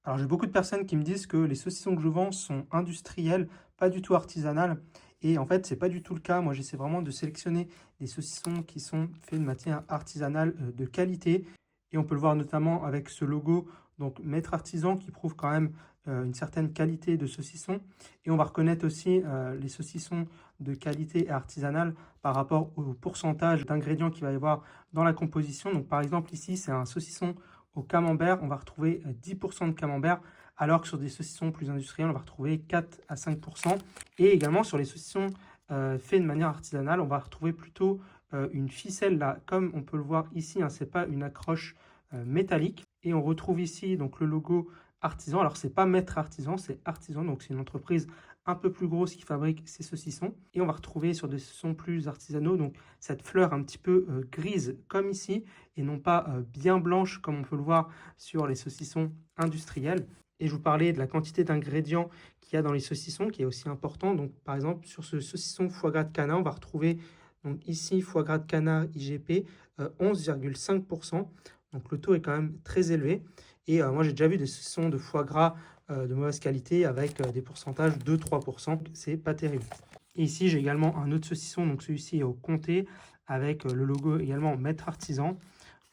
Alors, j'ai beaucoup de personnes qui me disent que les saucissons que je vends sont industriels, pas du tout artisanales. Et en fait, c'est pas du tout le cas. Moi, j'essaie vraiment de sélectionner des saucissons qui sont faits de matière artisanale de qualité. Et on peut le voir notamment avec ce logo, donc Maître Artisan, qui prouve quand même une certaine qualité de saucisson. Et on va reconnaître aussi les saucissons de qualité et artisanale par rapport au pourcentage d'ingrédients qu'il va y avoir dans la composition. Donc, par exemple, ici, c'est un saucisson au camembert, on va retrouver 10% de camembert, alors que sur des saucissons plus industriels, on va retrouver 4 à 5%. Et également sur les saucissons faits de manière artisanale, on va retrouver plutôt une ficelle là, comme on peut le voir ici, hein, ce n'est pas une accroche métallique. Et on retrouve ici donc le logo artisan. Alors, c'est pas Maître Artisan, c'est Artisan, donc c'est une entreprise un peu plus grosse qui fabrique ces saucissons. Et on va retrouver sur des saucissons plus artisanaux, donc cette fleur un petit peu grise comme ici, et non pas bien blanche comme on peut le voir sur les saucissons industriels. Et je vous parlais de la quantité d'ingrédients qu'il y a dans les saucissons, qui est aussi important. Donc, par exemple, sur ce saucisson foie gras de canard, on va retrouver donc ici foie gras de canard IGP 11,5%. Donc, le taux est quand même très élevé. Et moi, j'ai déjà vu des saucissons de foie gras de mauvaise qualité avec des pourcentages de 3%. C'est pas terrible. Et ici, j'ai également un autre saucisson, donc celui-ci est au comté, avec le logo également Maître Artisan.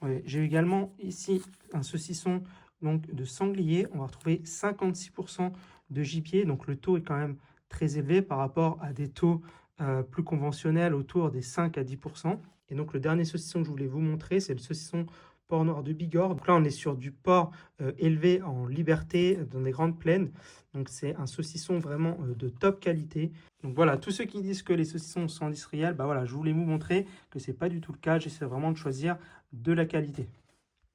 Ouais, j'ai également ici un saucisson donc, de sanglier. On va retrouver 56% de gibier, donc le taux est quand même très élevé par rapport à des taux plus conventionnels autour des 5 à 10%. Et donc le dernier saucisson que je voulais vous montrer, c'est le saucisson porc noir de Bigorre. Donc là, on est sur du porc élevé en liberté dans des grandes plaines. Donc c'est un saucisson vraiment de top qualité. Donc voilà, tous ceux qui disent que les saucissons sont industriels, bah voilà, je voulais vous montrer que ce n'est pas du tout le cas. J'essaie vraiment de choisir de la qualité.